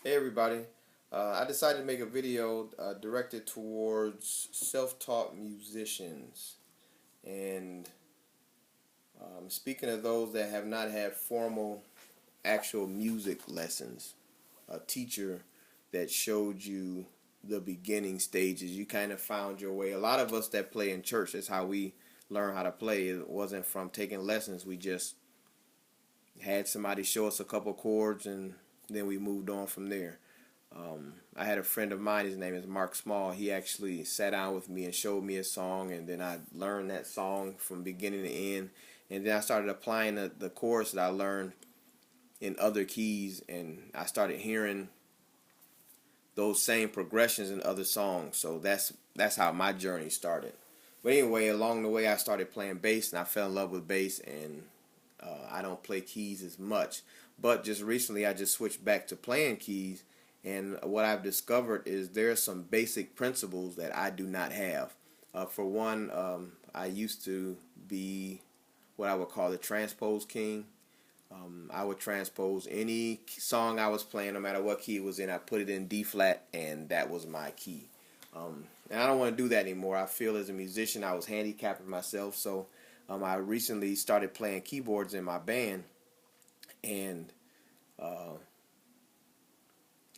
Hey everybody, I decided to make a video directed towards self-taught musicians, and speaking of those that have not had formal actual music lessons, a teacher that showed you the beginning stages. You kind of found your way. A lot of us that play in church, that's how we learn how to play. It wasn't from taking lessons. We just had somebody show us a couple chords, and then we moved on from there. I had a friend of mine, his name is Mark Small. He actually sat down with me and showed me a song, and then I learned that song from beginning to end. And then I started applying the chords that I learned in other keys, and I started hearing those same progressions in other songs. So that's how my journey started. But anyway, along the way, I started playing bass, and I fell in love with bass, and I don't play keys as much. But just recently, I just switched back to playing keys, and what I've discovered is there are some basic principles that I do not have. For one, I used to be what I would call the transpose king. I would transpose any song I was playing, no matter what key it was in. I put it in D flat, and that was my key. And I don't want to do that anymore. I feel as a musician, I was handicapping myself. So I recently started playing keyboards in my band, and uh,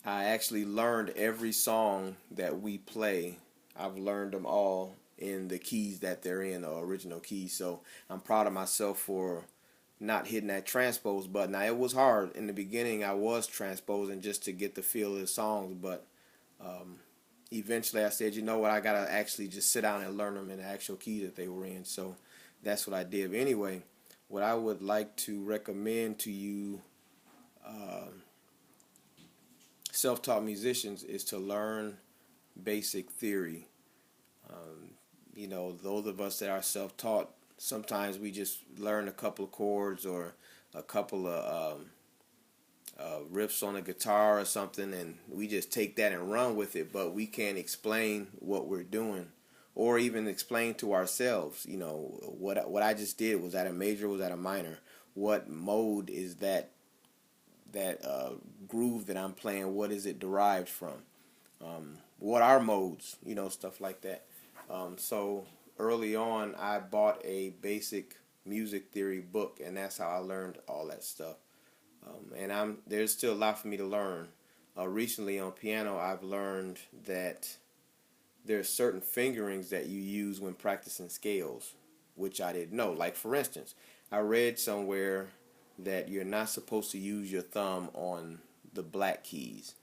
I actually learned every song that we play. I've learned them all in the keys that they're in, the original keys. So I'm proud of myself for not hitting that transpose button. Now it was hard in the beginning. I was transposing just to get the feel of the songs, but um, eventually I said, you know what, I gotta actually just sit down and learn them in the actual key that they were in. So that's what I did. But anyway, what I would like to recommend to you, uh, self-taught musicians, is to learn basic theory. Um, those of us that are self-taught, sometimes we just learn a couple of chords or a couple of riffs on a guitar or something, and we just take that and run with it, but we can't explain what we're doing or even explain to ourselves, what I just did. Was that a major? Was that a minor? What mode is that groove that I'm playing? What is it derived from? What are modes? Stuff like that. So early on, I bought a basic music theory book, and that's how I learned all that stuff. And there's still a lot for me to learn. Recently on piano, I've learned that there's certain fingerings that you use when practicing scales, which I didn't know. Like, for instance, I read somewhere that you're not supposed to use your thumb on the black keys.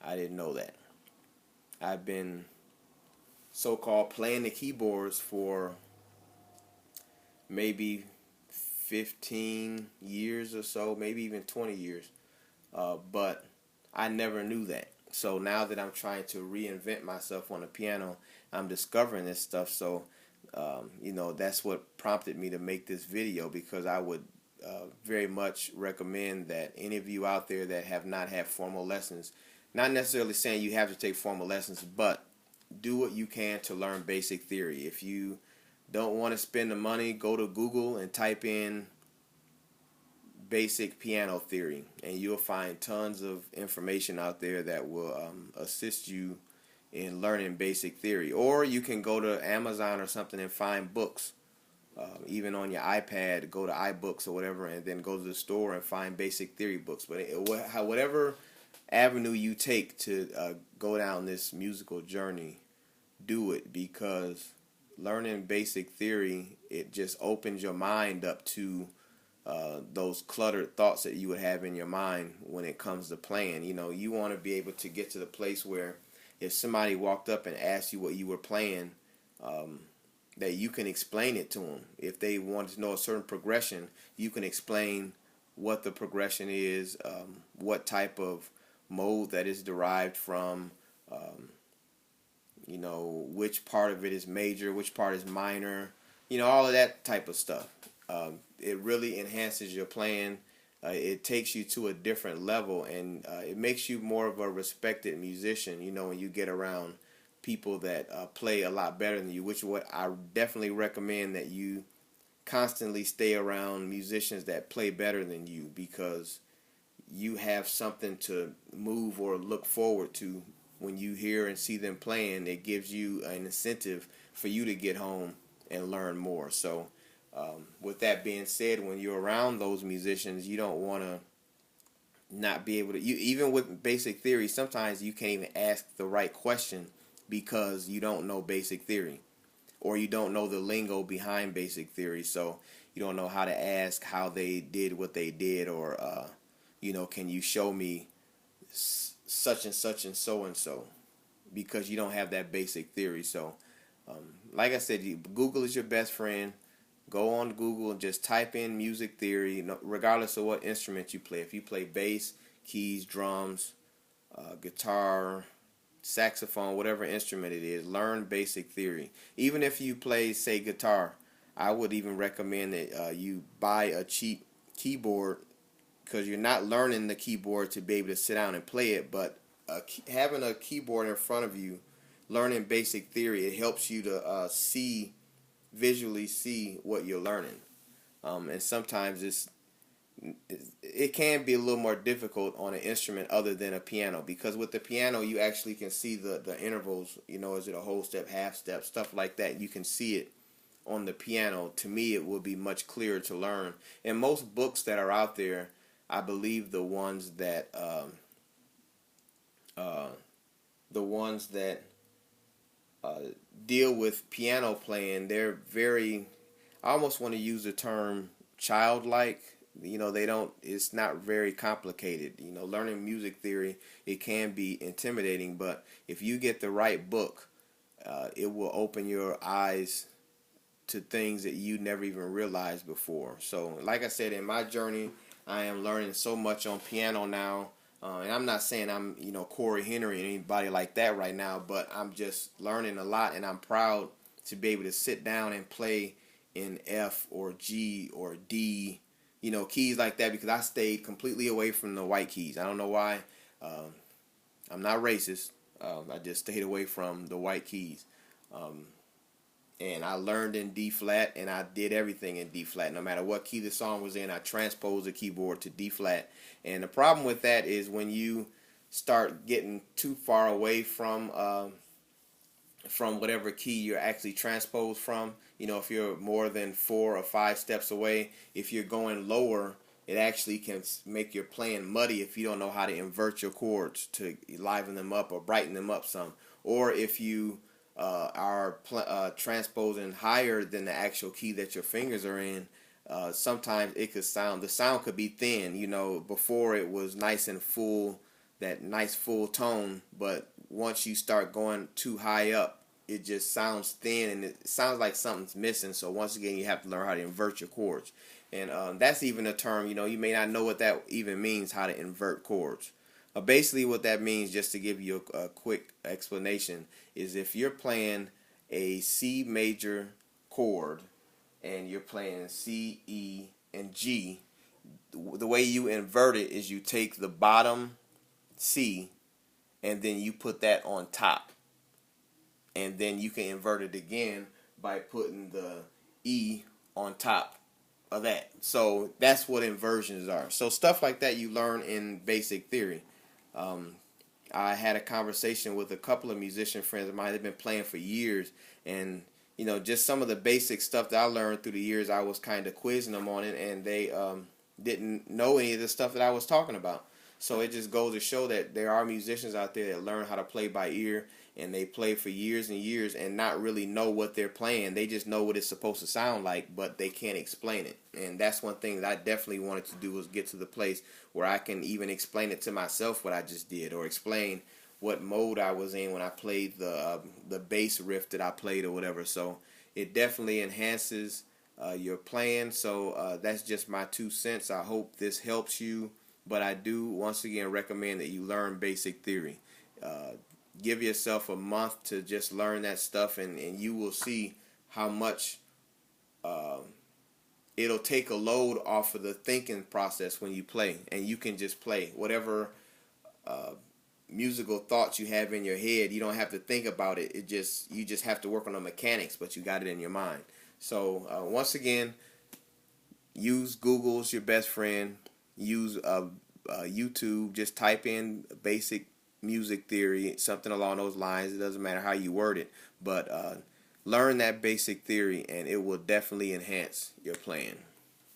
I didn't know that. I've been so-called playing the keyboards for maybe 15 years or so, maybe even 20 years. But I never knew that. So now that I'm trying to reinvent myself on the piano, I'm discovering this stuff. So, that's what prompted me to make this video, because I would very much recommend that any of you out there that have not had formal lessons, not necessarily saying you have to take formal lessons, but do what you can to learn basic theory. If you don't want to spend the money, go to Google and type in basic piano theory, and you'll find tons of information out there that will assist you in learning basic theory. Or you can go to Amazon or something and find books. Even on your iPad, go to iBooks or whatever, and then go to the store and find basic theory books. But whatever avenue you take to go down this musical journey, do it, because learning basic theory, it just opens your mind up to those cluttered thoughts that you would have in your mind when it comes to playing. You want to be able to get to the place where if somebody walked up and asked you what you were playing, um, that you can explain it to them. If they wanted to know a certain progression, you can explain what the progression is, what type of mode that is derived from, um, which part of it is major, which part is minor, all of that type of stuff. It really enhances your playing. It takes you to a different level, and it makes you more of a respected musician, when you get around people that play a lot better than you, which is what I definitely recommend, that you constantly stay around musicians that play better than you, because you have something to move or look forward to when you hear and see them playing. It gives you an incentive for you to get home and learn more. So with that being said, when you're around those musicians, you don't want to not be able to, you even with basic theory, sometimes you can't even ask the right question because you don't know basic theory, or you don't know the lingo behind basic theory. So you don't know how to ask how they did what they did, or can you show me such and so and so, because you don't have that basic theory. So like I said, Google is your best friend. Go on Google and just type in music theory, regardless of what instrument you play. If you play bass, keys, drums, guitar, saxophone, whatever instrument it is, learn basic theory. Even if you play, say, guitar, I would even recommend that you buy a cheap keyboard, because you're not learning the keyboard to be able to sit down and play it, but having a keyboard in front of you, learning basic theory, it helps you to visually see what you're learning. And sometimes it can be a little more difficult on an instrument other than a piano, because with the piano you actually can see the intervals, is it a whole step, half step, stuff like that. You can see it on the piano. To me, it will be much clearer to learn. And most books that are out there, I believe the ones that deal with piano playing, they're very, I almost want to use the term childlike. It's not very complicated. Learning music theory, it can be intimidating, but if you get the right book, it will open your eyes to things that you never even realized before. So like I said, in my journey, I am learning so much on piano now. And I'm not saying I'm, Corey Henry or anybody like that right now, but I'm just learning a lot, and I'm proud to be able to sit down and play in F or G or D, keys like that, because I stayed completely away from the white keys. I don't know why. I'm not racist. I just stayed away from the white keys. And I learned in D flat, and I did everything in D flat. No matter what key the song was in, I transposed the keyboard to D flat. And the problem with that is when you start getting too far away from whatever key you're actually transposed from, if you're more than 4 or 5 steps away, if you're going lower, it actually can make your playing muddy if you don't know how to invert your chords to liven them up or brighten them up some. Or if you are transposing higher than the actual key that your fingers are in, sometimes the sound could be thin. Before it was nice and full, that nice full tone, but once you start going too high up, it just sounds thin, and it sounds like something's missing. So once again, you have to learn how to invert your chords. And that's even a term, you may not know what that even means, how to invert chords. Basically what that means, just to give you a quick explanation, is if you're playing a C major chord and you're playing C, E, and G, the way you invert it is you take the bottom C and then you put that on top. And then you can invert it again by putting the E on top of that. So that's what inversions are. So stuff like that you learn in basic theory. I had a conversation with a couple of musician friends of mine. They've been playing for years, and just some of the basic stuff that I learned through the years, I was kind of quizzing them on it, and they didn't know any of the stuff that I was talking about. So it just goes to show that there are musicians out there that learn how to play by ear, and they play for years and years and not really know what they're playing. They just know what it's supposed to sound like, but they can't explain it. And that's one thing that I definitely wanted to do, was get to the place where I can even explain it to myself what I just did, or explain what mode I was in when I played the bass riff that I played or whatever. So it definitely enhances your playing. So that's just my 2 cents. I hope this helps you. But I do, once again, recommend that you learn basic theory. Give yourself a month to just learn that stuff, and you will see how much it'll take a load off of the thinking process when you play. And you can just play whatever musical thoughts you have in your head. You don't have to think about it. You just have to work on the mechanics, but you got it in your mind. So once again, use Google as your best friend. Use YouTube, just type in basic music theory, something along those lines. It doesn't matter how you word it, but learn that basic theory, and it will definitely enhance your playing.